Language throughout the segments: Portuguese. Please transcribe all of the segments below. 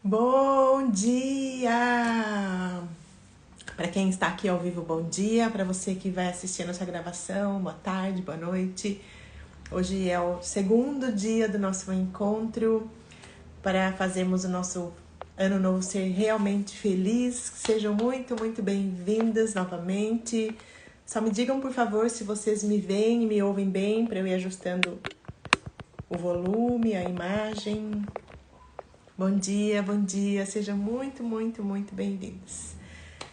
Bom dia! Para quem está aqui ao vivo, bom dia. Para você que vai assistir a nossa gravação, boa tarde, boa noite. Hoje é o segundo dia do nosso encontro para fazermos o nosso ano novo ser realmente feliz. Sejam muito bem-vindas novamente. Só me digam, por favor, se vocês me veem e me ouvem bem, para eu ir ajustando o volume, a imagem. Bom dia, sejam muito bem-vindos.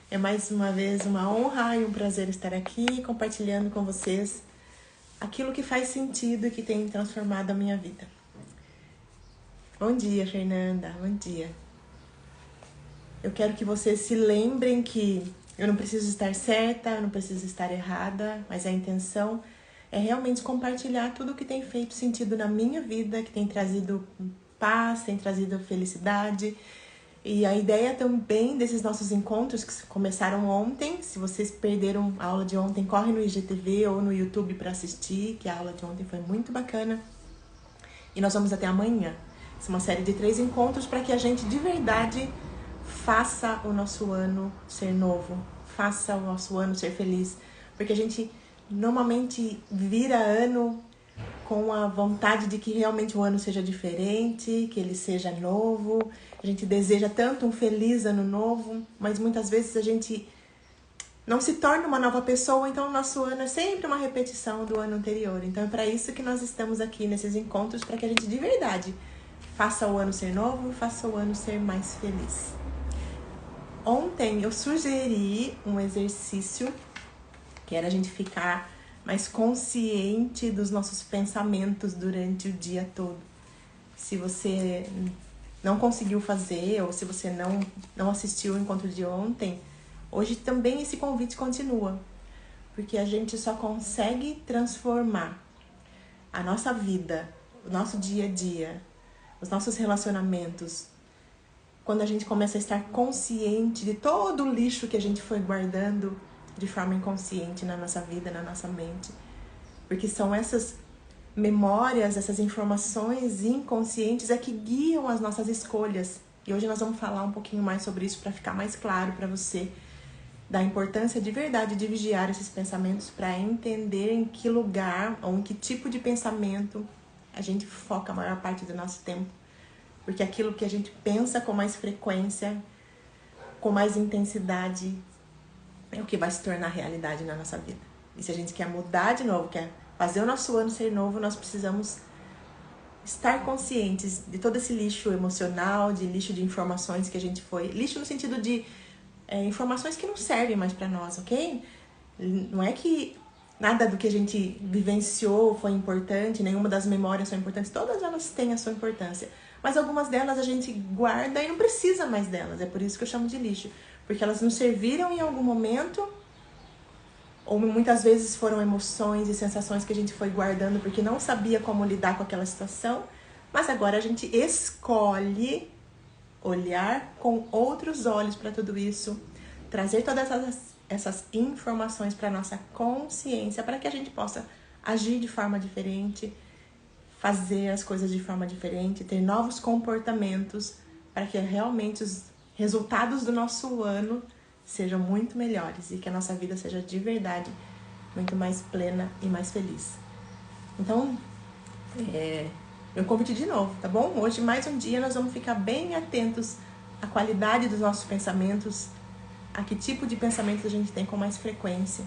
É mais uma vez uma honra e um prazer estar aqui compartilhando com vocês aquilo que faz sentido e que tem transformado a minha vida. Bom dia, Fernanda, bom dia. Eu quero que vocês se lembrem que eu não preciso estar certa, eu não preciso estar errada, mas a intenção é realmente compartilhar tudo o que tem feito sentido na minha vida, que tem trazido paz, tem trazido felicidade. E a ideia também desses nossos encontros que começaram ontem, se vocês perderam a aula de ontem, corre no IGTV ou no YouTube para assistir, que a aula de ontem foi muito bacana. E nós vamos até amanhã. Essa é uma série de 3 encontros para que a gente de verdade faça o nosso ano ser novo, faça o nosso ano ser feliz. Porque a gente normalmente vira ano com a vontade de que realmente o ano seja diferente, que ele seja novo. A gente deseja tanto um feliz ano novo, mas muitas vezes a gente não se torna uma nova pessoa, então o nosso ano é sempre uma repetição do ano anterior. Então é para isso que nós estamos aqui nesses encontros, para que a gente de verdade faça o ano ser novo e faça o ano ser mais feliz. Ontem eu sugeri um exercício que era a gente ficar mais consciente dos nossos pensamentos durante o dia todo. Se você não conseguiu fazer ou se você não assistiu o encontro de ontem, hoje também esse convite continua. Porque a gente só consegue transformar a nossa vida, o nosso dia a dia, os nossos relacionamentos, quando a gente começa a estar consciente de todo o lixo que a gente foi guardando de forma inconsciente na nossa vida, na nossa mente. Porque são essas memórias, essas informações inconscientes é que guiam as nossas escolhas. E hoje nós vamos falar um pouquinho mais sobre isso para ficar mais claro para você da importância de verdade de vigiar esses pensamentos para entender em que lugar ou em que tipo de pensamento a gente foca a maior parte do nosso tempo. Porque aquilo que a gente pensa com mais frequência, com mais intensidade, é o que vai se tornar realidade na nossa vida. E se a gente quer mudar de novo, quer fazer o nosso ano ser novo, nós precisamos estar conscientes de todo esse lixo emocional, de lixo de informações que a gente foi... Lixo no sentido de informações que não servem mais para nós, ok? Não é que nada do que a gente vivenciou foi importante, nenhuma das memórias são importantes, todas elas têm a sua importância. Mas algumas delas a gente guarda e não precisa mais delas, é por isso que eu chamo de lixo. Porque elas nos serviram em algum momento, ou muitas vezes foram emoções e sensações que a gente foi guardando porque não sabia como lidar com aquela situação, mas agora a gente escolhe olhar com outros olhos para tudo isso, trazer todas essas informações para a nossa consciência, para que a gente possa agir de forma diferente, fazer as coisas de forma diferente, ter novos comportamentos, para que realmente os resultados do nosso ano sejam muito melhores e que a nossa vida seja de verdade muito mais plena e mais feliz. Então, meu convite de novo, tá bom? Hoje, mais um dia, nós vamos ficar bem atentos à qualidade dos nossos pensamentos, a que tipo de pensamento a gente tem com mais frequência.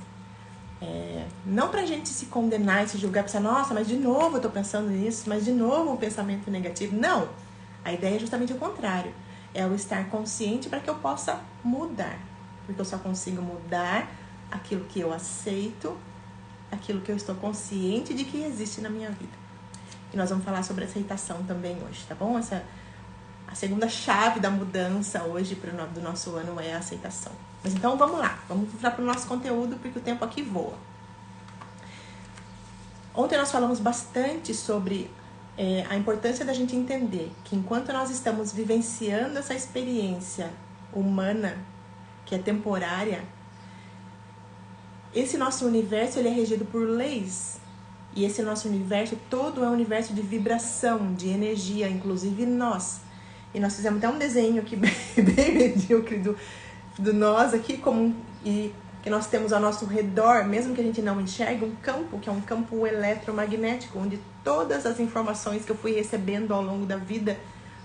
Não pra gente se condenar e se julgar, pensar, nossa, mas de novo eu tô pensando nisso, mas de novo um pensamento negativo. Não! A ideia é justamente o contrário. É o estar consciente para que eu possa mudar. Porque eu só consigo mudar aquilo que eu aceito, aquilo que eu estou consciente de que existe na minha vida. E nós vamos falar sobre aceitação também hoje, tá bom? A segunda chave da mudança hoje do nosso ano é a aceitação. Mas então vamos lá, vamos para o nosso conteúdo, porque o tempo aqui voa. Ontem nós falamos bastante sobre a importância da gente entender que enquanto nós estamos vivenciando essa experiência humana, que é temporária, esse nosso universo ele é regido por leis. E esse nosso universo todo é um universo de vibração, de energia, inclusive nós. E nós fizemos até um desenho aqui bem medíocre do nós aqui, e que nós temos ao nosso redor, mesmo que a gente não enxergue, um campo, que é um campo eletromagnético, onde todas as informações que eu fui recebendo ao longo da vida,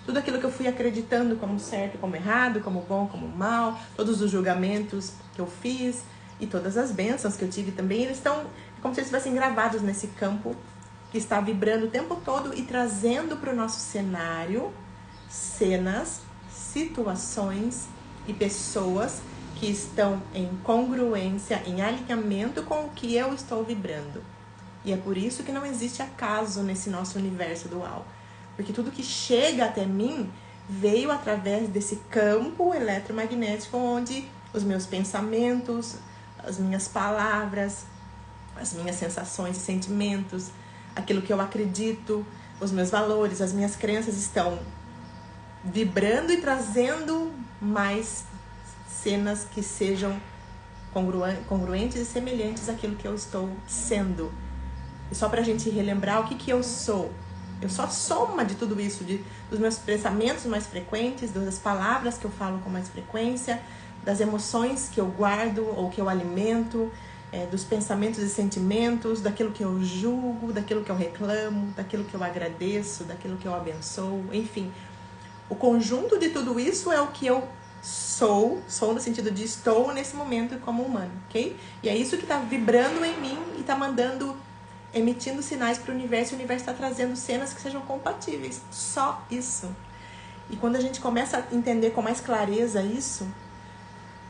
tudo aquilo que eu fui acreditando como certo, como errado, como bom, como mal, todos os julgamentos que eu fiz e todas as bênçãos que eu tive também, eles estão como se eles estivessem gravados nesse campo que está vibrando o tempo todo e trazendo para o nosso cenário cenas, situações e pessoas que estão em congruência, em alinhamento com o que eu estou vibrando. E é por isso que não existe acaso nesse nosso universo dual. Porque tudo que chega até mim veio através desse campo eletromagnético onde os meus pensamentos, as minhas palavras, as minhas sensações e sentimentos, aquilo que eu acredito, os meus valores, as minhas crenças estão vibrando e trazendo mais cenas que sejam congruentes e semelhantes àquilo que eu estou sendo. E só pra gente relembrar o que eu sou. Eu sou a soma de tudo isso, dos meus pensamentos mais frequentes, das palavras que eu falo com mais frequência, das emoções que eu guardo ou que eu alimento, dos pensamentos e sentimentos, daquilo que eu julgo, daquilo que eu reclamo, daquilo que eu agradeço, daquilo que eu abençoo, enfim. O conjunto de tudo isso é o que eu sou no sentido de estou nesse momento como humano, ok? E é isso que está vibrando em mim e está emitindo sinais para o universo está trazendo cenas que sejam compatíveis. Só isso. E quando a gente começa a entender com mais clareza isso,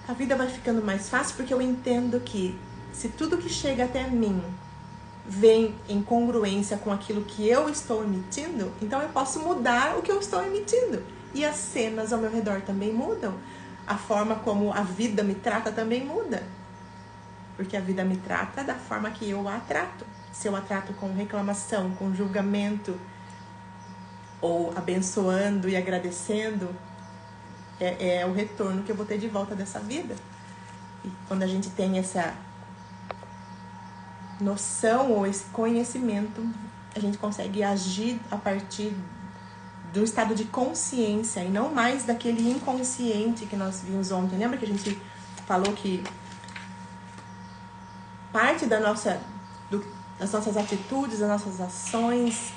a vida vai ficando mais fácil, porque eu entendo que se tudo que chega até mim vem em congruência com aquilo que eu estou emitindo, então eu posso mudar o que eu estou emitindo. E as cenas ao meu redor também mudam. A forma como a vida me trata também muda. Porque a vida me trata da forma que eu a trato. Se eu a trato com reclamação, com julgamento, ou abençoando e agradecendo, é o retorno que eu vou ter de volta dessa vida. E quando a gente tem essa noção ou esse conhecimento, a gente consegue agir a partir do estado de consciência e não mais daquele inconsciente que nós vimos ontem. Lembra que a gente falou que parte das nossas atitudes, das nossas ações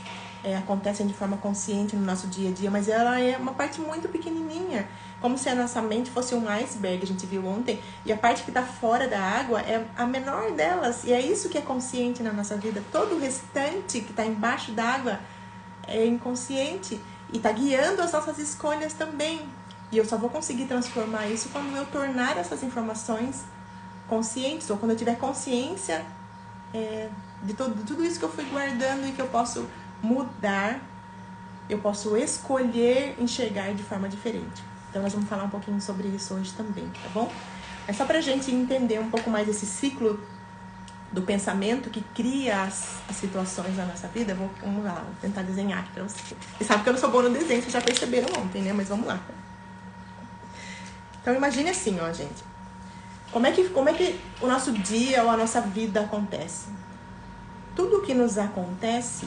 acontecem de forma consciente no nosso dia a dia, mas ela é uma parte muito pequenininha, como se a nossa mente fosse um iceberg, a gente viu ontem, e a parte que está fora da água é a menor delas, e é isso que é consciente na nossa vida. Todo o restante que está embaixo d'água é inconsciente e está guiando as nossas escolhas também, e eu só vou conseguir transformar isso quando eu tornar essas informações conscientes, ou quando eu tiver consciência de tudo isso que eu fui guardando e que eu posso mudar, eu posso escolher enxergar de forma diferente. Então nós vamos falar um pouquinho sobre isso hoje também, tá bom? É só pra gente entender um pouco mais esse ciclo do pensamento que cria as situações na nossa vida. Vamos lá, vou tentar desenhar aqui pra vocês. Você sabe que eu não sou boa no desenho, vocês já perceberam ontem, né? Mas vamos lá. Então imagine assim, ó, gente. Como é que o nosso dia ou a nossa vida acontece? Tudo o que nos acontece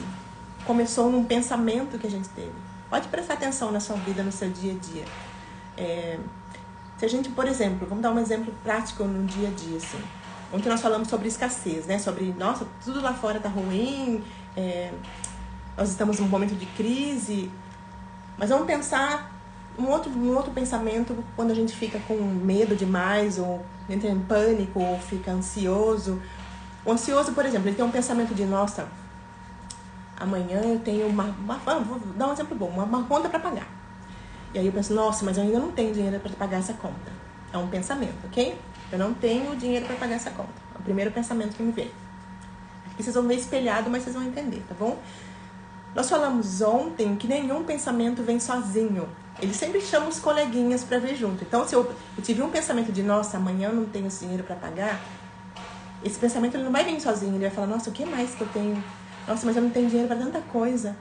começou num pensamento que a gente teve. Pode prestar atenção na sua vida, no seu dia a dia. Se a gente, por exemplo, vamos dar um exemplo prático no dia a dia, assim. Ontem nós falamos sobre escassez, né? Sobre, nossa, tudo lá fora tá ruim, nós estamos num momento de crise. Mas vamos pensar um outro pensamento quando a gente fica com medo demais, ou entra em pânico, ou fica ansioso. O ansioso, por exemplo, ele tem um pensamento de, nossa, amanhã eu tenho vou dar um exemplo bom, uma conta para pagar. E aí eu penso, nossa, mas eu ainda não tenho dinheiro para pagar essa conta. É um pensamento, ok? Eu não tenho dinheiro para pagar essa conta. É o primeiro pensamento que me veio. Aqui vocês vão ver espelhado, mas vocês vão entender, tá bom? Nós falamos ontem que nenhum pensamento vem sozinho. Ele sempre chama os coleguinhas para vir junto. Então, se eu tive um pensamento de, nossa, amanhã eu não tenho esse dinheiro para pagar, esse pensamento ele não vai vir sozinho. Ele vai falar, nossa, o que mais que eu tenho? Nossa, mas eu não tenho dinheiro para tanta coisa.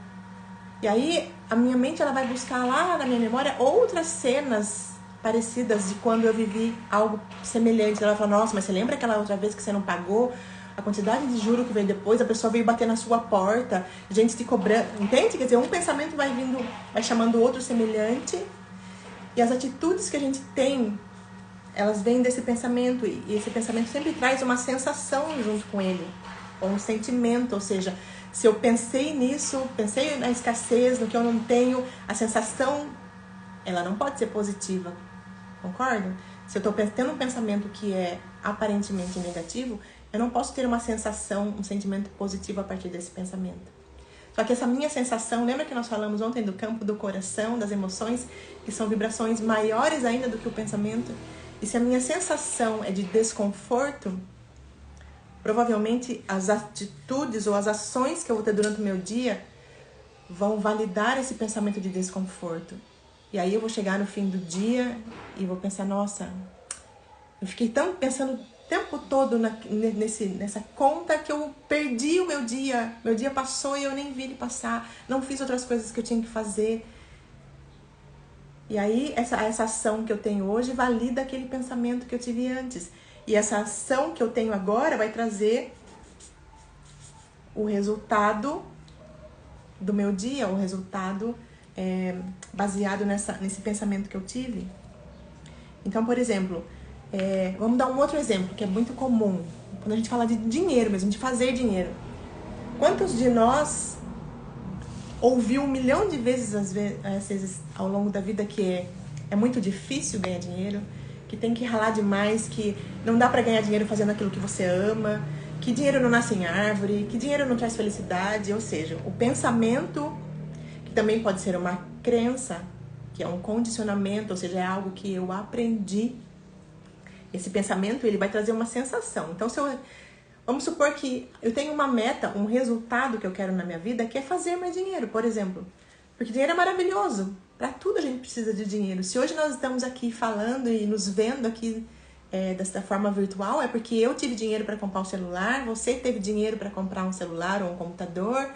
E aí, a minha mente ela vai buscar lá na minha memória outras cenas parecidas de quando eu vivi algo semelhante. Ela vai falar, nossa, mas você lembra aquela outra vez que você não pagou a quantidade de juro que veio depois, a pessoa veio bater na sua porta, gente te cobrando, entende? Quer dizer, um pensamento vai vindo, vai chamando outro semelhante, e as atitudes que a gente tem, elas vêm desse pensamento, e esse pensamento sempre traz uma sensação junto com ele, ou um sentimento, ou seja, se eu pensei nisso, pensei na escassez, no que eu não tenho, a sensação, ela não pode ser positiva, concorda? Se eu estou tendo um pensamento que é aparentemente negativo, eu não posso ter uma sensação, um sentimento positivo a partir desse pensamento. Só que essa minha sensação, lembra que nós falamos ontem do campo do coração, das emoções, que são vibrações maiores ainda do que o pensamento? E se a minha sensação é de desconforto, provavelmente as atitudes ou as ações que eu vou ter durante o meu dia vão validar esse pensamento de desconforto. E aí eu vou chegar no fim do dia e vou pensar, nossa, eu fiquei tão pensando o tempo todo nessa conta que eu perdi o meu dia. Meu dia passou e eu nem vi ele passar. Não fiz outras coisas que eu tinha que fazer. E aí essa ação que eu tenho hoje valida aquele pensamento que eu tive antes. E essa ação que eu tenho agora vai trazer o resultado do meu dia, o resultado baseado nesse pensamento que eu tive. Então, por exemplo, vamos dar um outro exemplo que é muito comum. Quando a gente fala de dinheiro mesmo, de fazer dinheiro. Quantos de nós ouviu 1 milhão de vezes, às vezes ao longo da vida, que é muito difícil ganhar dinheiro, que tem que ralar demais, que não dá pra ganhar dinheiro fazendo aquilo que você ama, que dinheiro não nasce em árvore, que dinheiro não traz felicidade, ou seja, o pensamento, que também pode ser uma crença, que é um condicionamento, ou seja, é algo que eu aprendi. Esse pensamento, ele vai trazer uma sensação. Então, vamos supor que eu tenho uma meta, um resultado que eu quero na minha vida, que é fazer mais dinheiro, por exemplo. Porque dinheiro é maravilhoso. Para tudo a gente precisa de dinheiro. Se hoje nós estamos aqui falando e nos vendo aqui dessa forma virtual, é porque eu tive dinheiro para comprar um celular, você teve dinheiro para comprar um celular ou um computador,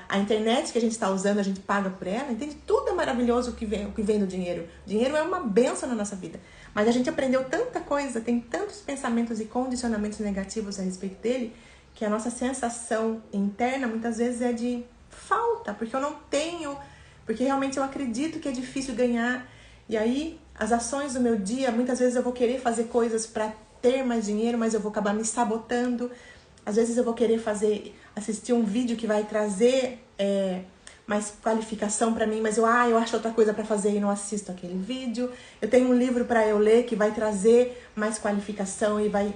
a internet que a gente está usando, a gente paga por ela, entende? Tudo é maravilhoso o que vem do dinheiro. O dinheiro é uma bênção na nossa vida. Mas a gente aprendeu tanta coisa, tem tantos pensamentos e condicionamentos negativos a respeito dele, que a nossa sensação interna muitas vezes é de falta, porque eu não tenho, porque realmente eu acredito que é difícil ganhar. E aí, as ações do meu dia, muitas vezes eu vou querer fazer coisas para ter mais dinheiro, mas eu vou acabar me sabotando. Às vezes eu vou querer assistir um vídeo que vai trazer mais qualificação para mim, mas eu acho outra coisa para fazer e não assisto aquele vídeo. Eu tenho um livro para eu ler que vai trazer mais qualificação e vai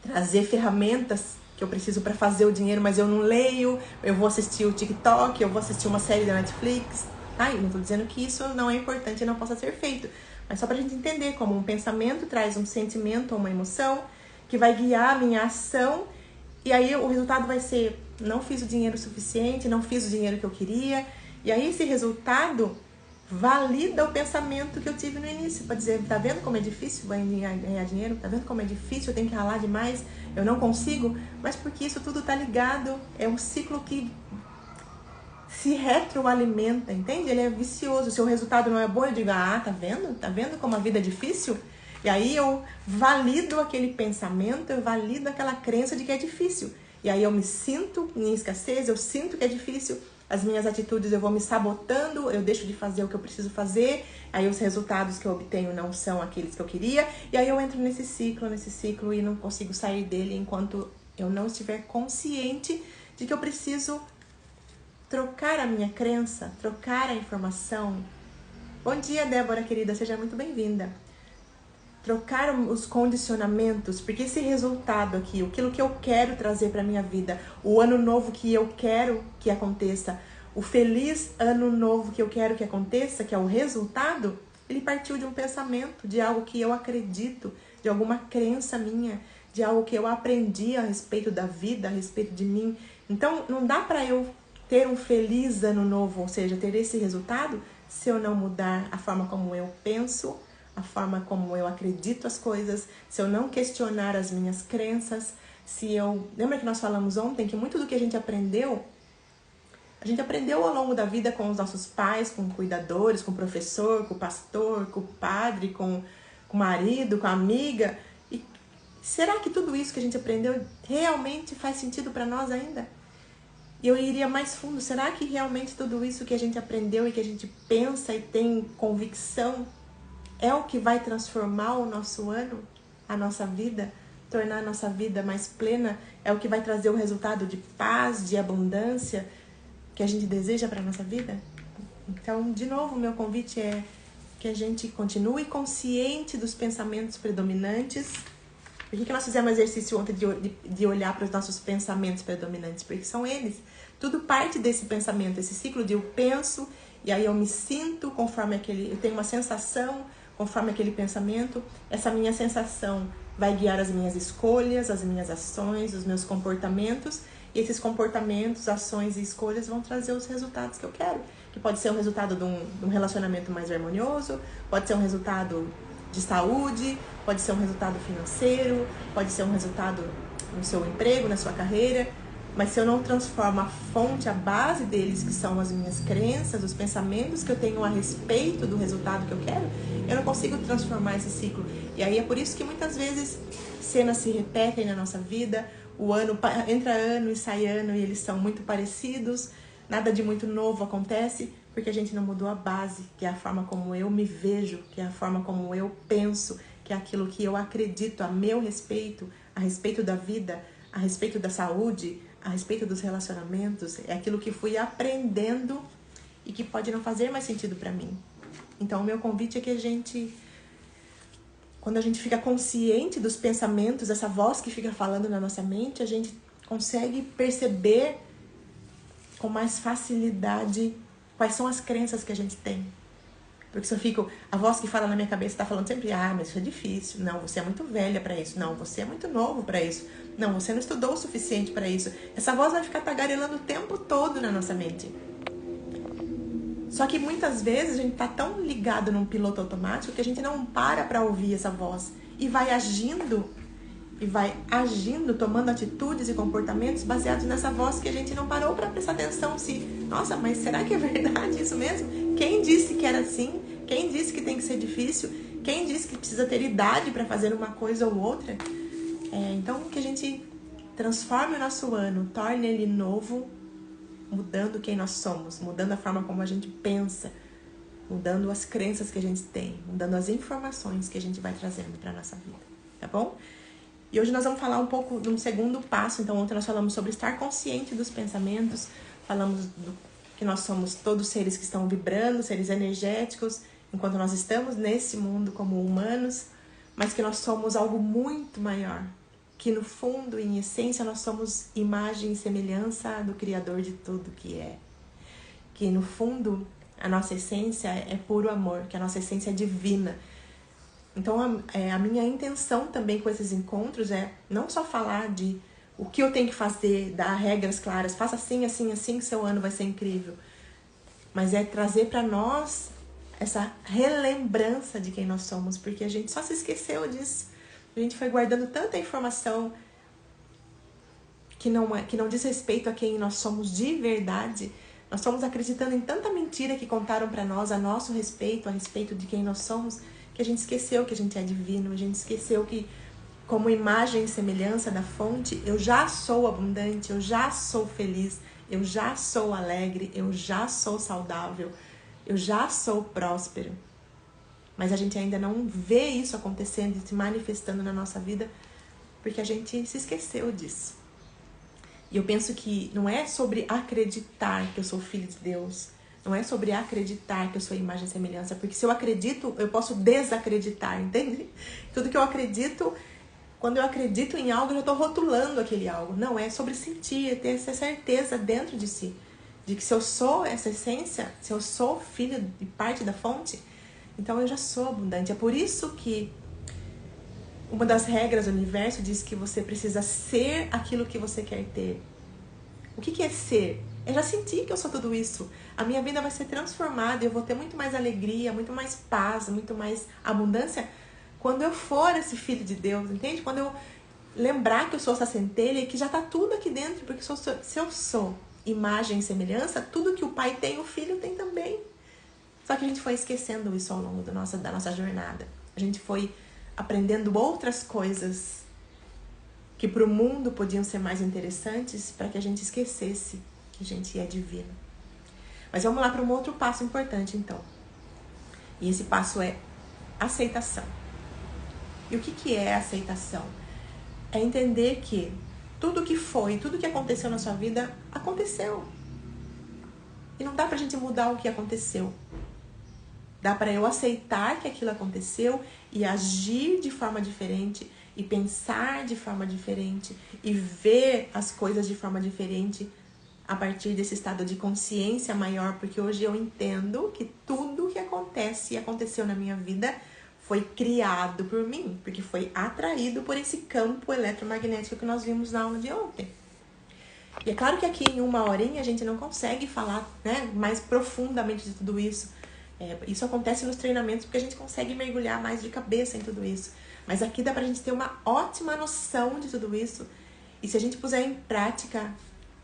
trazer ferramentas que eu preciso para fazer o dinheiro, mas eu não leio. Eu vou assistir o TikTok, eu vou assistir uma série da Netflix. Eu não estou dizendo que isso não é importante e não possa ser feito, mas só para a gente entender como um pensamento traz um sentimento ou uma emoção que vai guiar a minha ação, e aí o resultado vai ser, não fiz o dinheiro suficiente, não fiz o dinheiro que eu queria, e aí esse resultado valida o pensamento que eu tive no início, para dizer, tá vendo como é difícil ganhar dinheiro? Tá vendo como é difícil, eu tenho que ralar demais, eu não consigo? Mas porque isso tudo tá ligado, é um ciclo que se retroalimenta, entende? Ele é vicioso. Se o resultado não é bom, eu digo, tá vendo? Tá vendo como a vida é difícil? E aí eu valido aquele pensamento, eu valido aquela crença de que é difícil. E aí eu me sinto em escassez, eu sinto que é difícil, as minhas atitudes eu vou me sabotando, eu deixo de fazer o que eu preciso fazer, aí os resultados que eu obtenho não são aqueles que eu queria, e aí eu entro nesse ciclo e não consigo sair dele enquanto eu não estiver consciente de que eu preciso trocar a minha crença, trocar a informação. Bom dia, Débora, querida, seja muito bem-vinda. Trocar os condicionamentos, porque esse resultado aqui, aquilo que eu quero trazer para minha vida, o ano novo que eu quero que aconteça, o feliz ano novo que eu quero que aconteça, que é o resultado, ele partiu de um pensamento, de algo que eu acredito, de alguma crença minha, de algo que eu aprendi a respeito da vida, a respeito de mim. Então, não dá para eu ter um feliz ano novo, ou seja, ter esse resultado, se eu não mudar a forma como eu penso, a forma como eu acredito as coisas, se eu não questionar as minhas crenças, Lembra que nós falamos ontem que muito do que a gente aprendeu ao longo da vida com os nossos pais, com cuidadores, com o professor, com o pastor, com o padre, com o marido, com a amiga, será que tudo isso que a gente aprendeu realmente faz sentido para nós ainda? E eu iria mais fundo, será que realmente tudo isso que a gente aprendeu e que a gente pensa e tem convicção é o que vai transformar o nosso ano, a nossa vida, tornar a nossa vida mais plena? É o que vai trazer o resultado de paz, de abundância que a gente deseja para a nossa vida? Então, de novo, o meu convite é que a gente continue consciente dos pensamentos predominantes. Por que nós fizemos exercício ontem de olhar para os nossos pensamentos predominantes? Porque são eles. Tudo parte desse pensamento, esse ciclo de eu penso e aí eu me sinto conforme eu tenho uma sensação conforme aquele pensamento. Essa minha sensação vai guiar as minhas escolhas, as minhas ações, os meus comportamentos. E esses comportamentos, ações e escolhas vão trazer os resultados que eu quero. Que pode ser o resultado de um relacionamento mais harmonioso, pode ser um resultado de saúde, pode ser um resultado financeiro, pode ser um resultado no seu emprego, na sua carreira. Mas se eu não transformo a fonte, a base deles, que são as minhas crenças, os pensamentos que eu tenho a respeito do resultado que eu quero, eu não consigo transformar esse ciclo. E aí é por isso que muitas vezes cenas se repetem na nossa vida, o ano entra ano e sai ano e eles são muito parecidos, nada de muito novo acontece, porque a gente não mudou a base, que é a forma como eu me vejo, que é a forma como eu penso, que é aquilo que eu acredito a meu respeito, a respeito da vida, a respeito da saúde, a respeito dos relacionamentos, é aquilo que fui aprendendo e que pode não fazer mais sentido para mim. Então, o meu convite é que quando a gente fica consciente dos pensamentos, essa voz que fica falando na nossa mente, a gente consegue perceber com mais facilidade quais são as crenças que a gente tem. Porque se eu fico, a voz que fala na minha cabeça está falando sempre, mas isso é difícil, não, você é muito velha para isso, não, você é muito novo para isso, não, você não estudou o suficiente para isso. Essa voz vai ficar tagarelando o tempo todo na nossa mente. Só que muitas vezes a gente está tão ligado num piloto automático que a gente não para ouvir essa voz e vai agindo, tomando atitudes e comportamentos baseados nessa voz que a gente não parou para prestar atenção se, nossa, mas será que é verdade isso mesmo? Quem disse que era assim? Quem disse que tem que ser difícil? Quem disse que precisa ter idade para fazer uma coisa ou outra? Então, que a gente transforme o nosso ano, torne ele novo, mudando quem nós somos, mudando a forma como a gente pensa, mudando as crenças que a gente tem, mudando as informações que a gente vai trazendo para a nossa vida, tá bom? E hoje nós vamos falar um pouco de um segundo passo. Então, ontem nós falamos sobre estar consciente dos pensamentos, falamos que nós somos todos seres que estão vibrando, seres energéticos, enquanto nós estamos nesse mundo como humanos, mas que nós somos algo muito maior, que no fundo, em essência, nós somos imagem e semelhança do Criador de tudo que é. Que no fundo, a nossa essência é puro amor, que a nossa essência é divina. Então, a minha intenção também com esses encontros é não só falar de o que eu tenho que fazer, dar regras claras, faça assim, assim, assim, que seu ano vai ser incrível. Mas é trazer para nós essa relembrança de quem nós somos, porque a gente só se esqueceu disso. A gente foi guardando tanta informação que não diz respeito a quem nós somos de verdade. Nós estamos acreditando em tanta mentira que contaram para nós a nosso respeito, a respeito de quem nós somos, que a gente esqueceu que a gente é divino, a gente esqueceu que, como imagem e semelhança da fonte, eu já sou abundante, eu já sou feliz, eu já sou alegre, eu já sou saudável, eu já sou próspero. Mas a gente ainda não vê isso acontecendo e se manifestando na nossa vida porque a gente se esqueceu disso. E eu penso que não é sobre acreditar que eu sou filho de Deus, não é sobre acreditar que eu sou imagem e semelhança, porque se eu acredito, eu posso desacreditar, entende? Tudo que eu acredito, quando eu acredito em algo, eu já estou rotulando aquele algo. Não, é sobre sentir, ter essa certeza dentro de si, de que se eu sou essa essência, se eu sou filho de parte da fonte, então eu já sou abundante. É por isso que uma das regras do universo diz que você precisa ser aquilo que você quer ter. O que é ser? É já sentir que eu sou tudo isso. A minha vida vai ser transformada, eu vou ter muito mais alegria, muito mais paz, muito mais abundância quando eu for esse filho de Deus, entende? Quando eu lembrar que eu sou essa centelha e que já está tudo aqui dentro, porque se eu sou imagem e semelhança, tudo que o pai tem, o filho tem também. Só que a gente foi esquecendo isso ao longo da nossa jornada. A gente foi aprendendo outras coisas que para o mundo podiam ser mais interessantes, para que a gente esquecesse que a gente é divino. Mas vamos lá para um outro passo importante, então. E esse passo é aceitação. E o que é aceitação? É entender que tudo que foi, tudo que aconteceu na sua vida, aconteceu. E não dá pra gente mudar o que aconteceu. Dá pra eu aceitar que aquilo aconteceu e agir de forma diferente, e pensar de forma diferente, e ver as coisas de forma diferente a partir desse estado de consciência maior, porque hoje eu entendo que tudo que acontece e aconteceu na minha vida foi criado por mim, porque foi atraído por esse campo eletromagnético que nós vimos na aula de ontem. E é claro que aqui em uma horinha a gente não consegue falar, né, mais profundamente de tudo isso. Isso acontece nos treinamentos porque a gente consegue mergulhar mais de cabeça em tudo isso. Mas aqui dá pra gente ter uma ótima noção de tudo isso. E se a gente puser em prática,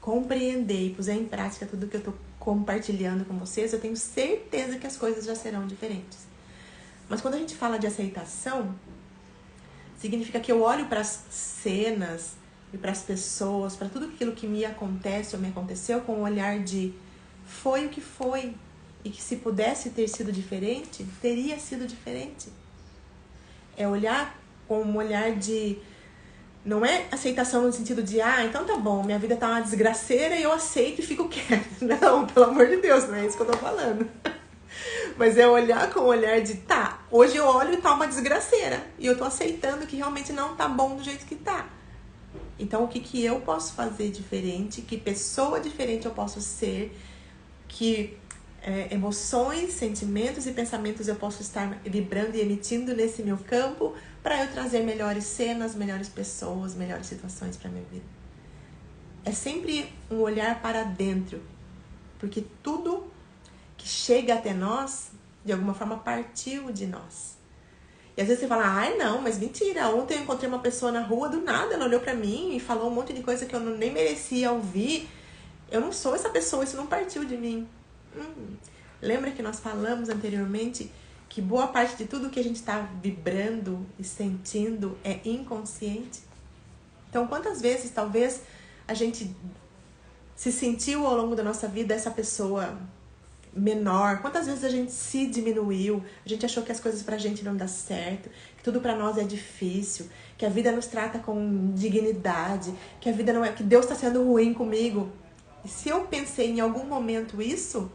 compreender e puser em prática tudo que eu tô compartilhando com vocês, eu tenho certeza que as coisas já serão diferentes. Mas quando a gente fala de aceitação, significa que eu olho para as cenas e para as pessoas, para tudo aquilo que me acontece ou me aconteceu com um olhar de foi o que foi, e que se pudesse ter sido diferente, teria sido diferente. É olhar com um olhar de... Não é aceitação no sentido de, então tá bom, minha vida tá uma desgraceira e eu aceito e fico quieto. Não, pelo amor de Deus, não é isso que eu tô falando. Mas é olhar com o olhar de, hoje eu olho e tá uma desgraceira. E eu tô aceitando que realmente não tá bom do jeito que tá. Então, o que eu posso fazer diferente? Que pessoa diferente eu posso ser? Que emoções, sentimentos e pensamentos eu posso estar vibrando e emitindo nesse meu campo para eu trazer melhores cenas, melhores pessoas, melhores situações para minha vida. É sempre um olhar para dentro. Porque tudo que chega até nós, de alguma forma, partiu de nós. E às vezes você fala, não, mas mentira, ontem eu encontrei uma pessoa na rua, do nada, ela olhou pra mim e falou um monte de coisa que eu nem merecia ouvir. Eu não sou essa pessoa, isso não partiu de mim. Lembra que nós falamos anteriormente que boa parte de tudo que a gente está vibrando e sentindo é inconsciente? Então, quantas vezes, talvez, a gente se sentiu ao longo da nossa vida essa pessoa menor? Quantas vezes a gente se diminuiu, a gente achou que as coisas pra gente não dão certo, que tudo pra nós é difícil, que a vida nos trata com dignidade, que a vida não é, que Deus tá sendo ruim comigo. E se eu pensei em algum momento isso,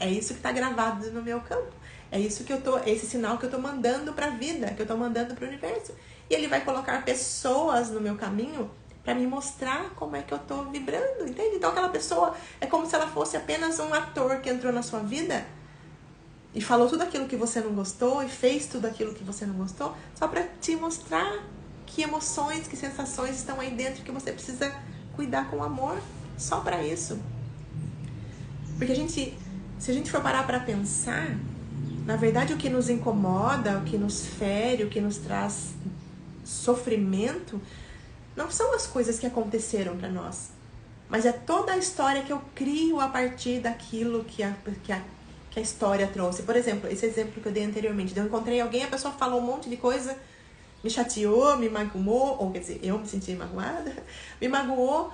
é isso que tá gravado no meu campo. É isso que esse sinal que eu tô mandando pra vida, que eu tô mandando pro universo. E ele vai colocar pessoas no meu caminho pra me mostrar como é que eu tô vibrando, entende? Então aquela pessoa é como se ela fosse apenas um ator que entrou na sua vida e falou tudo aquilo que você não gostou e fez tudo aquilo que você não gostou, só pra te mostrar que emoções, que sensações estão aí dentro que você precisa cuidar com amor, só pra isso. Porque se a gente for parar pra pensar, na verdade o que nos incomoda, o que nos fere, o que nos traz sofrimento, não são as coisas que aconteceram para nós, mas é toda a história que eu crio a partir daquilo que a história trouxe. Por exemplo, esse exemplo que eu dei anteriormente, eu encontrei alguém, a pessoa falou um monte de coisa, me chateou, me magoou, ou quer dizer, eu me senti magoada, me magoou.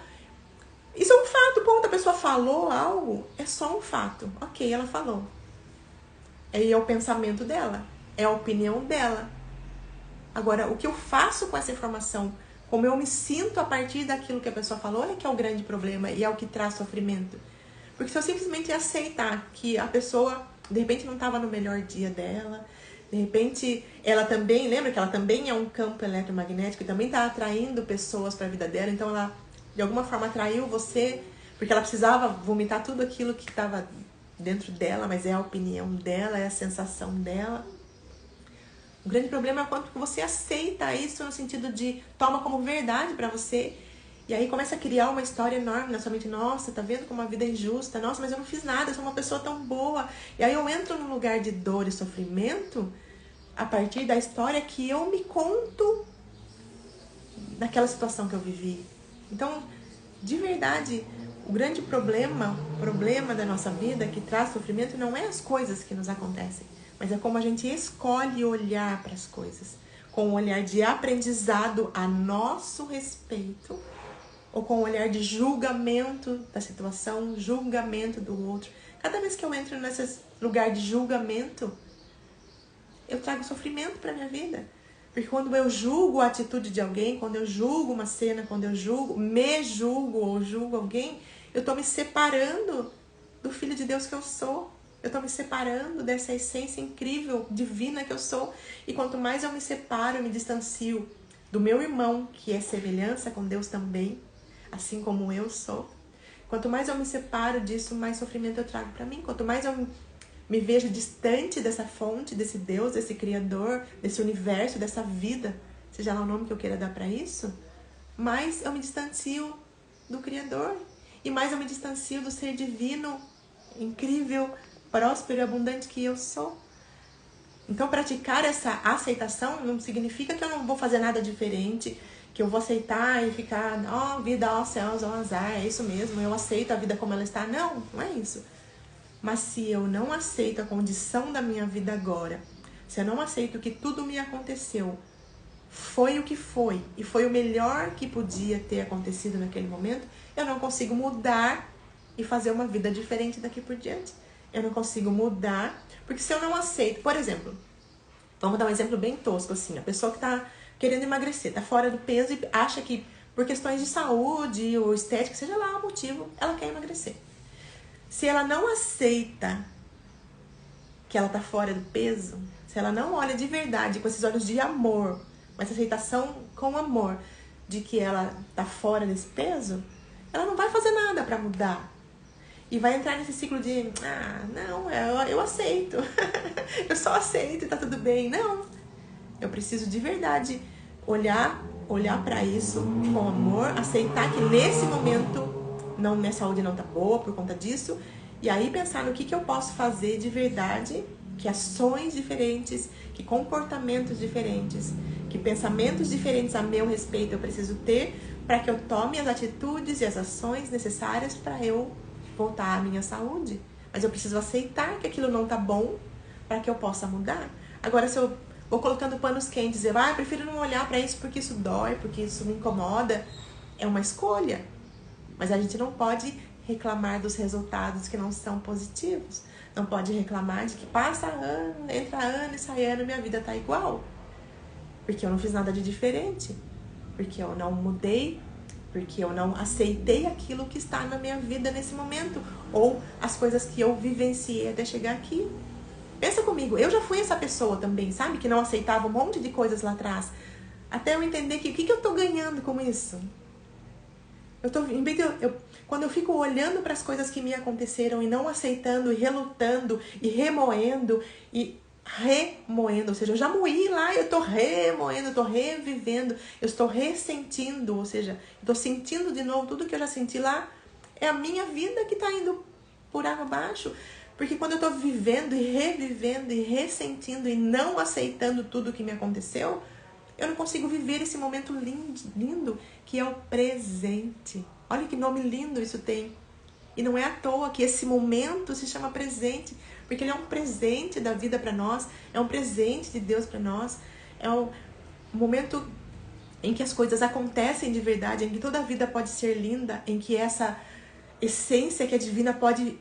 Isso é um fato, ponto. A pessoa falou algo, é só um fato. Ok, ela falou. É o pensamento dela, é a opinião dela. Agora, o que eu faço com essa informação, como eu me sinto a partir daquilo que a pessoa falou, é que é o grande problema e é o que traz sofrimento. Porque se eu simplesmente aceitar que a pessoa, de repente, não estava no melhor dia dela, de repente, ela também, lembra que ela também é um campo eletromagnético e também está atraindo pessoas para a vida dela, então ela, de alguma forma, atraiu você, porque ela precisava vomitar tudo aquilo que estava dentro dela, mas é a opinião dela, é a sensação dela. O grande problema é o quanto que você aceita isso no sentido de toma como verdade pra você. E aí começa a criar uma história enorme na sua mente. Nossa, tá vendo como a vida é injusta? Nossa, mas eu não fiz nada, eu sou uma pessoa tão boa. E aí eu entro num lugar de dor e sofrimento a partir da história que eu me conto daquela situação que eu vivi. Então, de verdade, o grande problema da nossa vida que traz sofrimento não é as coisas que nos acontecem, mas é como a gente escolhe olhar para as coisas, com um olhar de aprendizado a nosso respeito, ou com um olhar de julgamento da situação, julgamento do outro. Cada vez que eu entro nesse lugar de julgamento, eu trago sofrimento para minha vida. Porque quando eu julgo a atitude de alguém, quando eu julgo uma cena, quando eu me julgo ou julgo alguém, eu estou me separando do Filho de Deus que eu sou. Eu estou me separando dessa essência incrível, divina que eu sou. E quanto mais eu me separo, eu me distancio do meu irmão, que é semelhança com Deus também, assim como eu sou. Quanto mais eu me separo disso, mais sofrimento eu trago para mim. Quanto mais eu me vejo distante dessa fonte, desse Deus, desse Criador, desse universo, dessa vida, seja lá o nome que eu queira dar para isso, mais eu me distancio do Criador. E mais eu me distancio do ser divino, incrível, próspero e abundante que eu sou. Então, praticar essa aceitação não significa que eu não vou fazer nada diferente, que eu vou aceitar e ficar, vida, céus, azar, é isso mesmo, eu aceito a vida como ela está. Não, não é isso. Mas se eu não aceito a condição da minha vida agora, se eu não aceito que tudo me aconteceu, foi o que foi, e foi o melhor que podia ter acontecido naquele momento, eu não consigo mudar e fazer uma vida diferente daqui por diante. Eu não consigo mudar, porque se eu não aceito, por exemplo, vamos dar um exemplo bem tosco assim, a pessoa que está querendo emagrecer, está fora do peso e acha que por questões de saúde ou estética, seja lá o motivo, ela quer emagrecer. Se ela não aceita que ela está fora do peso, se ela não olha de verdade com esses olhos de amor, com essa aceitação com amor de que ela está fora desse peso, ela não vai fazer nada para mudar. E vai entrar nesse ciclo de, eu aceito, eu só aceito e tá tudo bem. Não, eu preciso de verdade olhar para isso com amor, aceitar que nesse momento minha saúde não tá boa por conta disso, e aí pensar no que eu posso fazer de verdade, que ações diferentes, que comportamentos diferentes, que pensamentos diferentes a meu respeito eu preciso ter para que eu tome as atitudes e as ações necessárias para eu voltar à minha saúde. Mas eu preciso aceitar que aquilo não tá bom para que eu possa mudar. Agora, se eu vou colocando panos quentes, eu prefiro não olhar para isso porque isso dói, porque isso me incomoda, é uma escolha. Mas a gente não pode reclamar dos resultados que não são positivos. Não pode reclamar de que passa ano, entra ano e sai ano e minha vida tá igual. Porque eu não fiz nada de diferente. Porque eu não mudei. Porque eu não aceitei aquilo que está na minha vida nesse momento. Ou as coisas que eu vivenciei até chegar aqui. Pensa comigo, eu já fui essa pessoa também, sabe? Que não aceitava um monte de coisas lá atrás. Até eu entender que o que eu tô ganhando com isso? Quando eu fico olhando para as coisas que me aconteceram e não aceitando, e relutando, e remoendo, ou seja, eu já moí lá, eu tô remoendo, eu tô revivendo, eu estou ressentindo, ou seja, eu tô sentindo de novo tudo que eu já senti lá, é a minha vida que tá indo por água abaixo, porque quando eu tô vivendo e revivendo e ressentindo e não aceitando tudo que me aconteceu, eu não consigo viver esse momento lindo que é o presente. Olha que nome lindo isso tem. E não é à toa que esse momento se chama presente, porque ele é um presente da vida para nós, é um presente de Deus para nós, é um momento em que as coisas acontecem de verdade, em que toda a vida pode ser linda, em que essa essência que é divina pode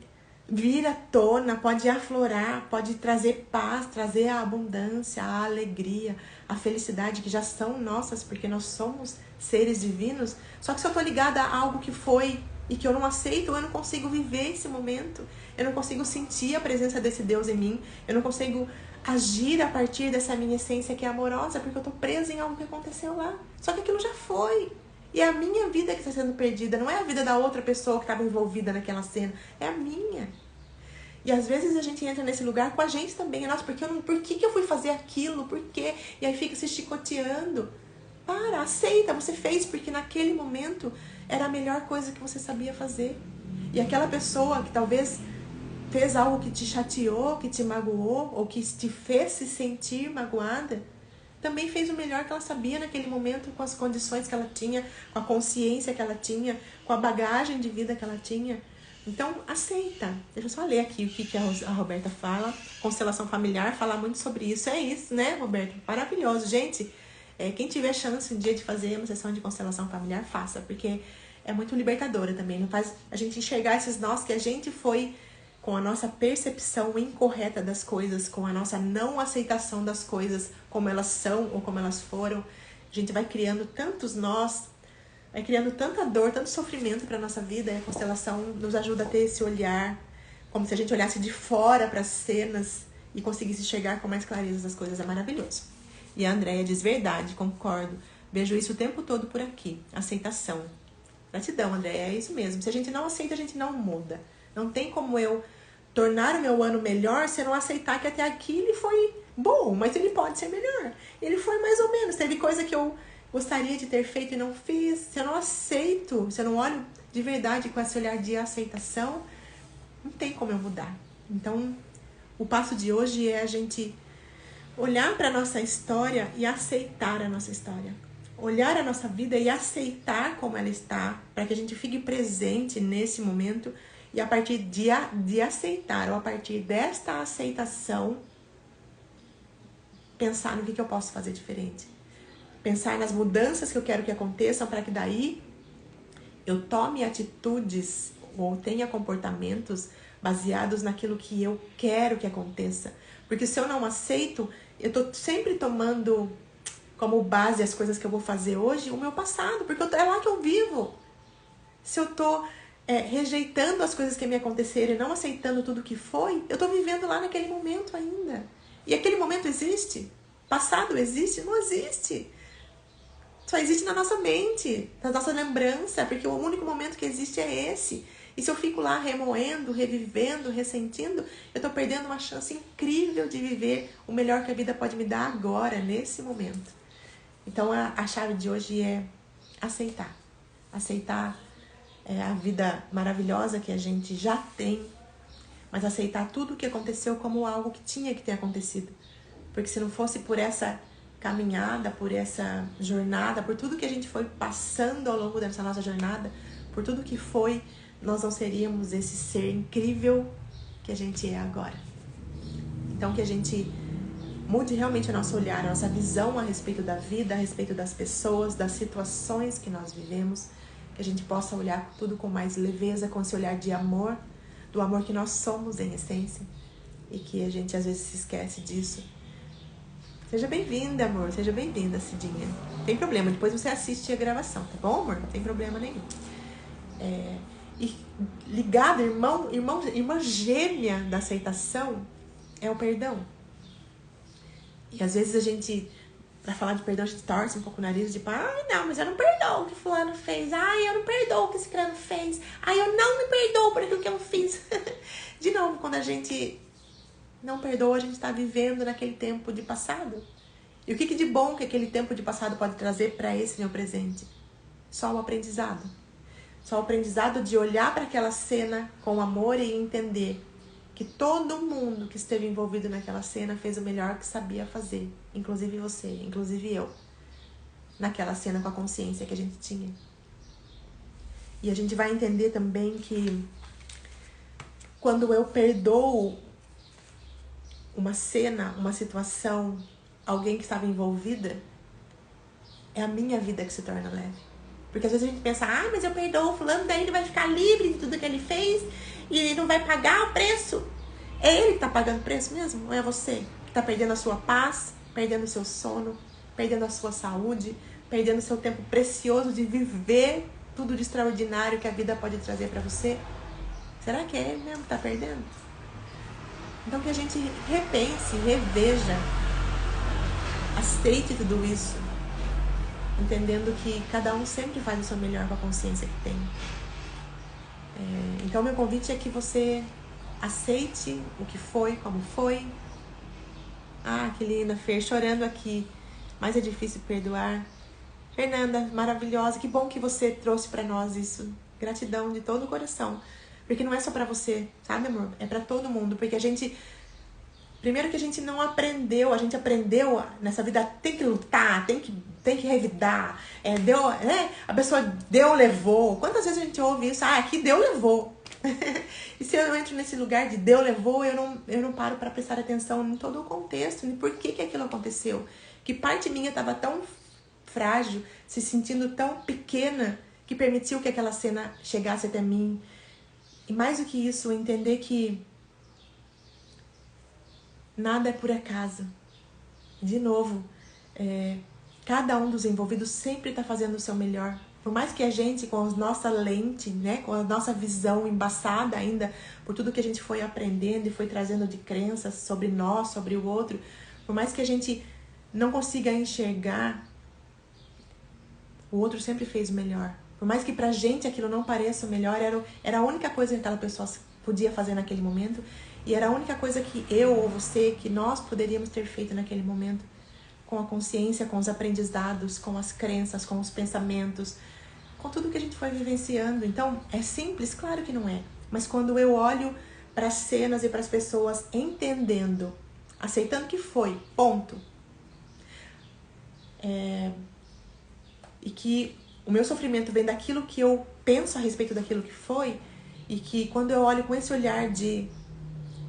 vir à tona, pode aflorar, pode trazer paz, trazer a abundância, a alegria, a felicidade que já são nossas, porque nós somos seres divinos. Só que se eu tô ligada a algo que foi e que eu não aceito, eu não consigo viver esse momento, eu não consigo sentir a presença desse Deus em mim, eu não consigo agir a partir dessa minha essência que é amorosa, porque eu tô presa em algo que aconteceu lá. Só que aquilo já foi. E é a minha vida que está sendo perdida, não é a vida da outra pessoa que estava envolvida naquela cena, é a minha. E às vezes a gente entra nesse lugar com a gente também, nossa, por que eu fui fazer aquilo, por quê? E aí fica se chicoteando. Aceita, você fez porque naquele momento era a melhor coisa que você sabia fazer. E aquela pessoa que talvez fez algo que te chateou, que te magoou, ou que te fez se sentir magoada, também fez o melhor que ela sabia naquele momento, com as condições que ela tinha, com a consciência que ela tinha, com a bagagem de vida que ela tinha. Então, aceita. Deixa eu só ler aqui o que a Roberta fala. Constelação familiar, fala muito sobre isso. É isso, né, Roberta? Maravilhoso. Gente, quem tiver chance um dia de fazer uma sessão de constelação familiar, faça. Porque é muito libertadora também. Não faz a gente enxergar esses nós que a gente foi com a nossa percepção incorreta das coisas, com a nossa não aceitação das coisas como elas são ou como elas foram. A gente vai criando tantos nós, vai criando tanta dor, tanto sofrimento para nossa vida. E a constelação nos ajuda a ter esse olhar, como se a gente olhasse de fora para as cenas e conseguisse enxergar com mais clareza as coisas. É maravilhoso. E a Andréia diz: verdade, concordo. Vejo isso o tempo todo por aqui. Aceitação. Gratidão, Andréia, é isso mesmo. Se a gente não aceita, a gente não muda. Não tem como eu tornar o meu ano melhor se eu não aceitar que até aqui ele foi bom, mas ele pode ser melhor. Ele foi mais ou menos. Teve coisa que eu gostaria de ter feito e não fiz. Se eu não aceito, se eu não olho de verdade com esse olhar de aceitação, não tem como eu mudar. Então, o passo de hoje é a gente olhar para a nossa história e aceitar a nossa história. Olhar a nossa vida e aceitar como ela está, para que a gente fique presente nesse momento e a partir de aceitar, ou a partir desta aceitação, pensar no que eu posso fazer diferente. Pensar nas mudanças que eu quero que aconteçam para que daí eu tome atitudes ou tenha comportamentos baseados naquilo que eu quero que aconteça. Porque se eu não aceito, eu estou sempre tomando como base as coisas que eu vou fazer hoje, o meu passado, porque é lá que eu vivo. Se eu estou rejeitando as coisas que me aconteceram e não aceitando tudo que foi, eu estou vivendo lá naquele momento ainda. E aquele momento existe? Passado existe? Não existe. Só existe na nossa mente, na nossa lembrança, porque o único momento que existe é esse. E se eu fico lá remoendo, revivendo, ressentindo, eu estou perdendo uma chance incrível de viver o melhor que a vida pode me dar agora, nesse momento. Então a chave de hoje é aceitar. Aceitar a vida maravilhosa que a gente já tem, mas aceitar tudo o que aconteceu como algo que tinha que ter acontecido. Porque se não fosse por essa caminhada, por essa jornada, por tudo que a gente foi passando ao longo dessa nossa jornada, por tudo que foi, nós não seríamos esse ser incrível que a gente é agora. Então que a gente mude realmente o nosso olhar, a nossa visão a respeito da vida, a respeito das pessoas, das situações que nós vivemos, que a gente possa olhar tudo com mais leveza, com esse olhar de amor, do amor que nós somos em essência, e que a gente às vezes se esquece disso. Seja bem-vinda, amor, seja bem-vinda, Cidinha. Não tem problema, depois você assiste a gravação, tá bom, amor? Não tem problema nenhum. E ligado, irmã gêmea da aceitação é o perdão. E às vezes a gente, pra falar de perdão, a gente torce um pouco o nariz, tipo, ai não, mas eu não perdoo o que fulano fez, ai eu não perdoo o que esse crano fez, ai eu não me perdoo por aquilo que eu fiz. De novo, quando a gente não perdoa, a gente está vivendo naquele tempo de passado. E o que de bom que aquele tempo de passado pode trazer para esse meu presente? Só o aprendizado. Só o aprendizado de olhar para aquela cena com amor e entender que todo mundo que esteve envolvido naquela cena fez o melhor que sabia fazer. Inclusive você, inclusive eu. Naquela cena com a consciência que a gente tinha. E a gente vai entender também que quando eu perdoo uma cena, uma situação, alguém que estava envolvida, é a minha vida que se torna leve. Porque às vezes a gente pensa, mas eu perdoo o fulano, daí ele vai ficar livre de tudo que ele fez e ele não vai pagar o preço. É ele que está pagando o preço mesmo? Ou é você que está perdendo a sua paz, perdendo o seu sono, perdendo a sua saúde, perdendo o seu tempo precioso de viver tudo de extraordinário que a vida pode trazer para você? Será que é ele mesmo que está perdendo? Então que a gente repense, reveja, aceite tudo isso, entendendo que cada um sempre faz o seu melhor com a consciência que tem. Então meu convite é que você aceite o que foi, como foi. Que linda, Fer, chorando aqui, mas é difícil perdoar. Fernanda, maravilhosa, que bom que você trouxe pra nós isso. Gratidão de todo o coração. Porque não é só pra você, sabe, amor? É pra todo mundo, porque a gente... Primeiro que a gente não aprendeu, a gente aprendeu nessa vida, tem que lutar, tem que revidar, a pessoa deu, levou. Quantas vezes a gente ouve isso? Aqui deu, levou. E se eu entro nesse lugar de Deus levou, eu não paro para prestar atenção em todo o contexto, em por que aquilo aconteceu. Que parte minha estava tão frágil, se sentindo tão pequena, que permitiu que aquela cena chegasse até mim. E mais do que isso, entender que nada é por acaso. De novo, cada um dos envolvidos sempre está fazendo o seu melhor. Por mais que a gente, com a nossa lente, né, com a nossa visão embaçada ainda, por tudo que a gente foi aprendendo e foi trazendo de crenças sobre nós, sobre o outro, por mais que a gente não consiga enxergar, o outro sempre fez o melhor. Por mais que pra gente aquilo não pareça o melhor, era a única coisa que aquela pessoa podia fazer naquele momento, e era a única coisa que eu ou você, que nós poderíamos ter feito naquele momento, com a consciência, com os aprendizados, com as crenças, com os pensamentos, com tudo que a gente foi vivenciando. Então, é simples? Claro que não é. Mas quando eu olho para as cenas e para as pessoas entendendo, aceitando que foi, ponto. E que o meu sofrimento vem daquilo que eu penso a respeito daquilo que foi, e que quando eu olho com esse olhar de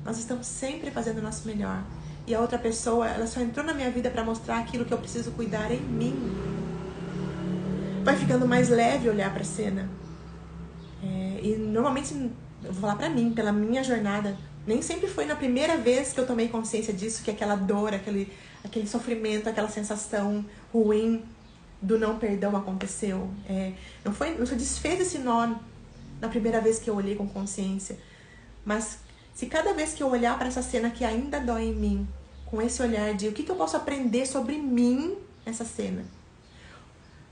nós estamos sempre fazendo o nosso melhor, e a outra pessoa, ela só entrou na minha vida para mostrar aquilo que eu preciso cuidar em mim, vai ficando mais leve olhar para a cena. E normalmente, eu vou falar para mim, pela minha jornada, nem sempre foi na primeira vez que eu tomei consciência disso, que aquela dor, aquele sofrimento, aquela sensação ruim do não perdão aconteceu. Não se desfez esse nó na primeira vez que eu olhei com consciência. Mas se cada vez que eu olhar para essa cena que ainda dói em mim, com esse olhar de o que eu posso aprender sobre mim nessa cena.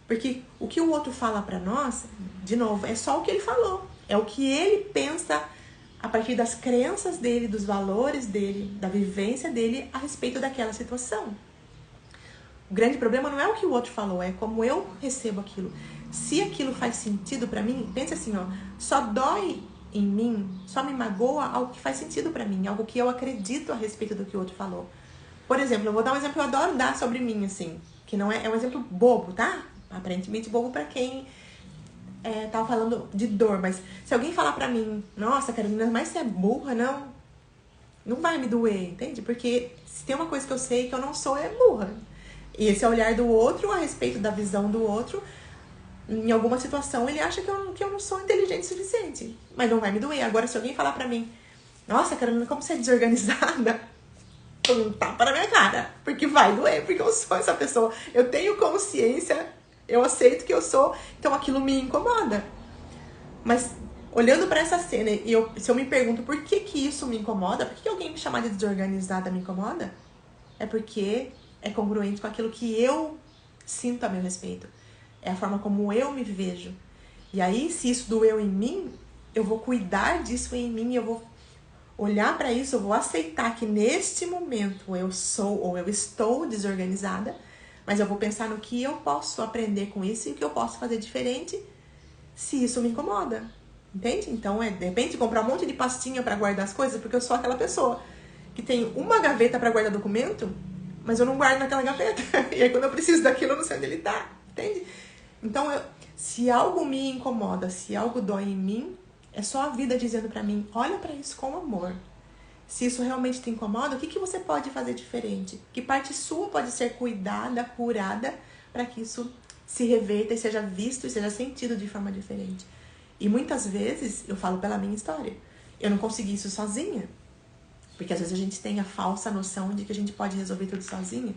Porque o que o outro fala para nós, de novo, é só o que ele falou. É o que ele pensa a partir das crenças dele, dos valores dele, da vivência dele a respeito daquela situação. O grande problema não é o que o outro falou, é como eu recebo aquilo. Se aquilo faz sentido pra mim, pense assim, só dói em mim, só me magoa algo que faz sentido pra mim, algo que eu acredito a respeito do que o outro falou. Por exemplo, eu vou dar um exemplo que eu adoro dar sobre mim, assim, que não é um exemplo bobo, tá? Aparentemente bobo pra quem tava falando de dor, mas se alguém falar pra mim, nossa, Carolina, mas você é burra, não vai me doer, entende? Porque se tem uma coisa que eu sei que eu não sou, é burra. E esse olhar do outro a respeito da visão do outro, em alguma situação ele acha que eu não sou inteligente o suficiente, mas não vai me doer. Agora, se alguém falar pra mim, nossa, Carolina, como você é desorganizada, um tapa na minha cara, porque vai doer, porque eu sou essa pessoa, eu tenho consciência, eu aceito que eu sou, então aquilo me incomoda. Mas olhando pra essa cena, se eu me pergunto por que isso me incomoda, por que alguém me chamar de desorganizada me incomoda, é porque é congruente com aquilo que eu sinto a meu respeito. É a forma como eu me vejo. E aí, se isso doeu em mim, eu vou cuidar disso em mim, eu vou olhar para isso, eu vou aceitar que neste momento eu sou ou eu estou desorganizada, mas eu vou pensar no que eu posso aprender com isso e o que eu posso fazer diferente se isso me incomoda. Entende? Então, de repente, comprar um monte de pastinha para guardar as coisas, porque eu sou aquela pessoa que tem uma gaveta para guardar documento, mas eu não guardo naquela gaveta. E aí, quando eu preciso daquilo, eu não sei onde ele tá. Entende? Então, se algo me incomoda, se algo dói em mim, é só a vida dizendo pra mim, olha pra isso com amor. Se isso realmente te incomoda, o que você pode fazer diferente? Que parte sua pode ser cuidada, curada, para que isso se reverta e seja visto e seja sentido de forma diferente. E muitas vezes, eu falo pela minha história, eu não consegui isso sozinha. Porque às vezes a gente tem a falsa noção de que a gente pode resolver tudo sozinha.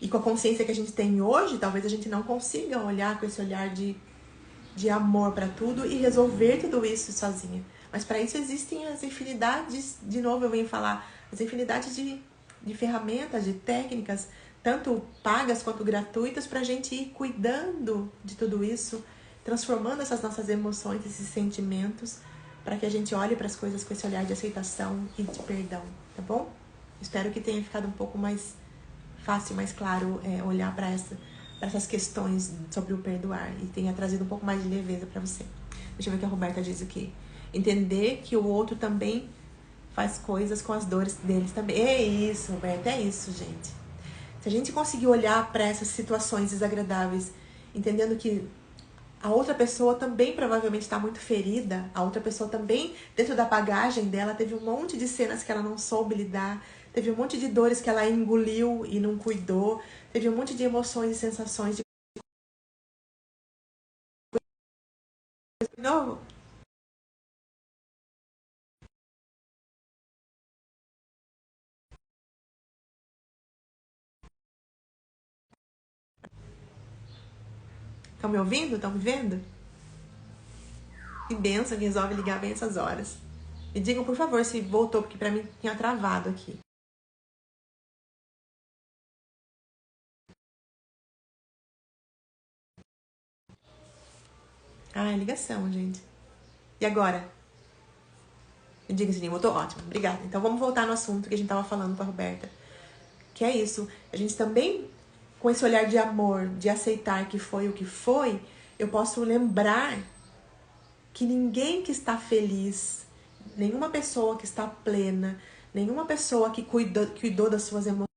E com a consciência que a gente tem hoje, talvez a gente não consiga olhar com esse olhar de amor para tudo e resolver tudo isso sozinha. Mas para isso existem as infinidades, de novo eu venho falar, as infinidades de ferramentas, de técnicas, tanto pagas quanto gratuitas, para a gente ir cuidando de tudo isso, transformando essas nossas emoções, esses sentimentos, para que a gente olhe para as coisas com esse olhar de aceitação e de perdão, tá bom? Espero que tenha ficado um pouco mais fácil, mais claro olhar para essas questões sobre o perdoar e tenha trazido um pouco mais de leveza para você. Deixa eu ver o que a Roberta diz aqui. Entender que o outro também faz coisas com as dores deles também. É isso, Roberta, é isso, gente. Se a gente conseguir olhar para essas situações desagradáveis, entendendo que a outra pessoa também provavelmente está muito ferida, a outra pessoa também, dentro da bagagem dela, teve um monte de cenas que ela não soube lidar, teve um monte de dores que ela engoliu e não cuidou, teve um monte de emoções e sensações de novo. Estão me ouvindo? Estão me vendo? Que benção que resolve ligar bem essas horas. Me digam, por favor, se voltou, porque pra mim tinha travado aqui. Ah, é ligação, gente. E agora? Me diga se voltou? Ótimo, obrigada. Então vamos voltar no assunto que a gente tava falando com a Roberta. Que é isso, a gente também, com esse olhar de amor, de aceitar que foi o que foi, eu posso lembrar que ninguém que está feliz, nenhuma pessoa que está plena, nenhuma pessoa que cuidou das suas emoções,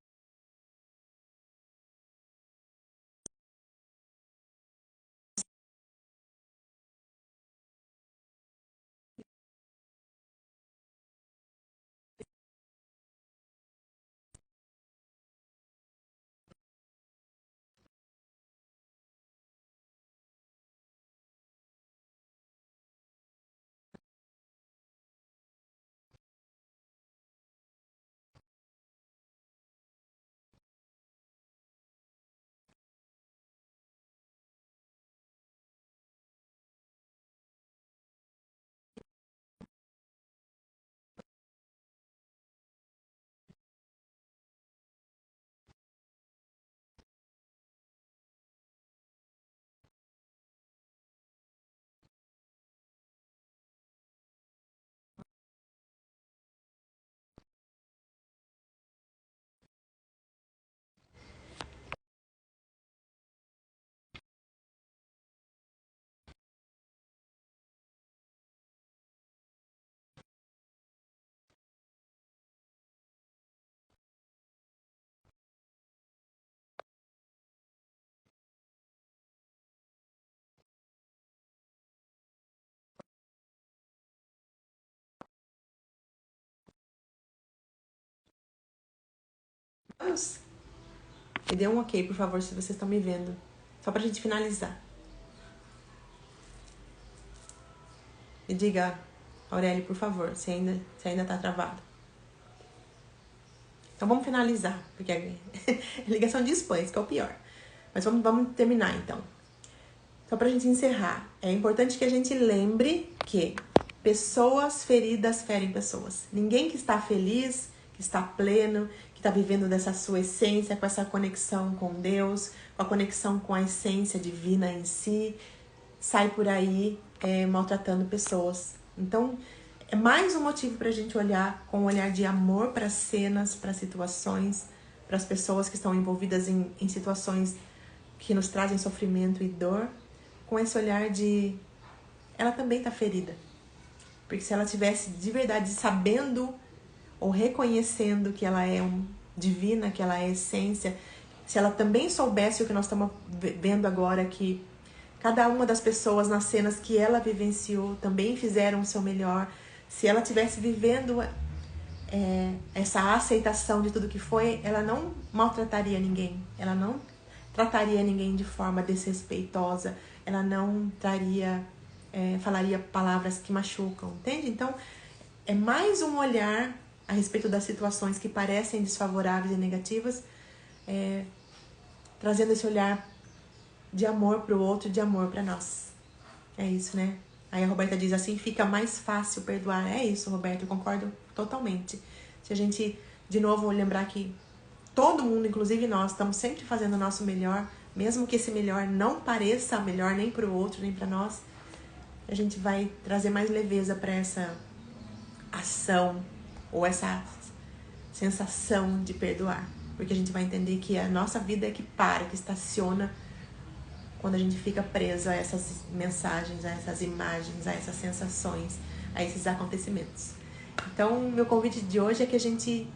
me dê um ok, por favor, se vocês estão me vendo. Só pra gente finalizar. Me diga, Aurélio, por favor, se ainda tá travado. Então vamos finalizar, porque é ligação de spam, isso que é o pior. Mas vamos terminar então. Só pra gente encerrar, é importante que a gente lembre que pessoas feridas ferem pessoas. Ninguém que está feliz, que está pleno, que está vivendo dessa sua essência, com essa conexão com Deus, com a conexão com a essência divina em si, sai por aí maltratando pessoas. Então, é mais um motivo pra gente olhar com um olhar de amor para as cenas, para as situações, para as pessoas que estão envolvidas em situações que nos trazem sofrimento e dor, com esse olhar de ela também está ferida. Porque se ela tivesse de verdade sabendo ou reconhecendo que ela é divina, que ela é essência, se ela também soubesse o que nós estamos vendo agora, que cada uma das pessoas nas cenas que ela vivenciou também fizeram o seu melhor, se ela tivesse vivendo essa aceitação de tudo que foi, ela não maltrataria ninguém, ela não trataria ninguém de forma desrespeitosa, ela não falaria palavras que machucam, entende? Então, é mais um olhar a respeito das situações que parecem desfavoráveis e negativas, trazendo esse olhar de amor para o outro, de amor para nós. É isso, né? Aí a Roberta diz assim, fica mais fácil perdoar. É isso, Roberta, eu concordo totalmente. Se a gente, de novo, lembrar que todo mundo, inclusive nós, estamos sempre fazendo o nosso melhor, mesmo que esse melhor não pareça melhor nem para o outro, nem para nós, a gente vai trazer mais leveza para essa ação ou essa sensação de perdoar. Porque a gente vai entender que a nossa vida é que para, que estaciona quando a gente fica preso a essas mensagens, a essas imagens, a essas sensações, a esses acontecimentos. Então, meu convite de hoje é que a gente,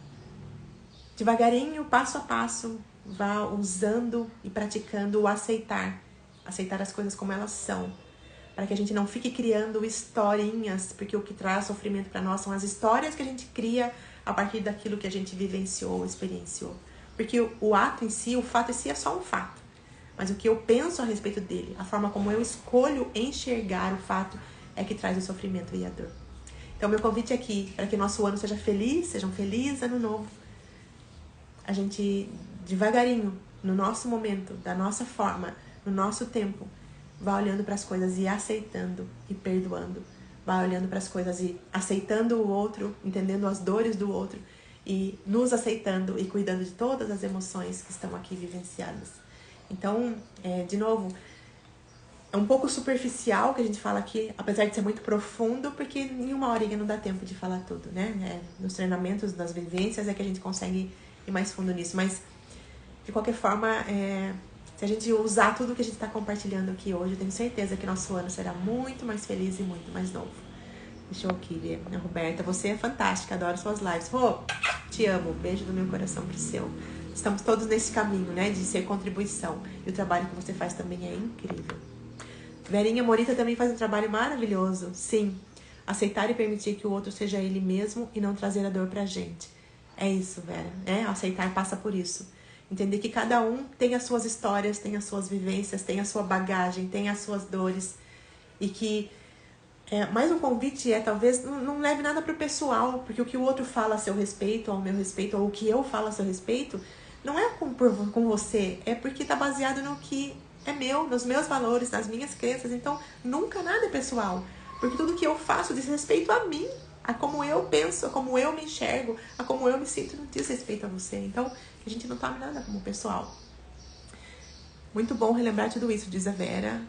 devagarinho, passo a passo, vá usando e praticando o aceitar aceitar as coisas como elas são, para que a gente não fique criando historinhas, porque o que traz sofrimento para nós são as histórias que a gente cria a partir daquilo que a gente vivenciou, experienciou. Porque o ato em si, o fato em si é só um fato, mas o que eu penso a respeito dele, a forma como eu escolho enxergar o fato é que traz o sofrimento e a dor. Então, meu convite aqui, para que nosso ano seja feliz, seja um feliz ano novo, a gente, devagarinho, no nosso momento, da nossa forma, no nosso tempo, vai olhando para as coisas e aceitando e perdoando. Vai olhando para as coisas e aceitando o outro, entendendo as dores do outro e nos aceitando e cuidando de todas as emoções que estão aqui vivenciadas. Então, de novo, é um pouco superficial o que a gente fala aqui, apesar de ser muito profundo, porque em uma horinha não dá tempo de falar tudo, né? Nos treinamentos, nas vivências, é que a gente consegue ir mais fundo nisso. Mas, de qualquer forma, se a gente usar tudo que a gente está compartilhando aqui hoje, eu tenho certeza que nosso ano será muito mais feliz e muito mais novo. Deixa eu aqui ver. A Roberta, você é fantástica, adoro suas lives. Rô, te amo, beijo do meu coração pro seu. Estamos todos nesse caminho, né, de ser contribuição. E o trabalho que você faz também é incrível. Verinha Morita também faz um trabalho maravilhoso. Sim, aceitar e permitir que o outro seja ele mesmo e não trazer a dor pra gente. É isso, Vera. Aceitar passa por isso. Entender que cada um tem as suas histórias, tem as suas vivências, tem a sua bagagem, tem as suas dores. E que mais um convite talvez, não leve nada pro pessoal, porque o que o outro fala a seu respeito, ao meu respeito, ou o que eu falo a seu respeito, não é com você, é porque tá baseado no que é meu, nos meus valores, nas minhas crenças. Então, nunca nada é pessoal, porque tudo que eu faço diz respeito a mim, a como eu penso, a como eu me enxergo, a como eu me sinto, não diz respeito a você. Então, que a gente não tome nada como pessoal. Muito bom relembrar tudo isso, diz a Vera.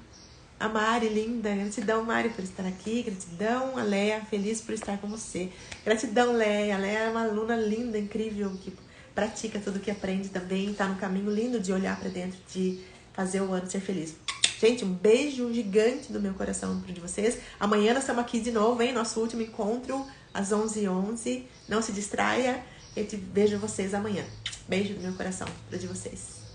A Mari, linda, gratidão, Mari, por estar aqui, gratidão, a Leia, feliz por estar com você. Gratidão, Leia, a Leia é uma aluna linda, incrível, que pratica tudo que aprende também, tá no caminho lindo de olhar pra dentro, de fazer o ano ser feliz. Gente, um beijo gigante do meu coração de vocês. Amanhã nós estamos aqui de novo, hein? Nosso último encontro, às 11h11. Não se distraia, eu vejo vocês amanhã. Beijo do meu coração de vocês.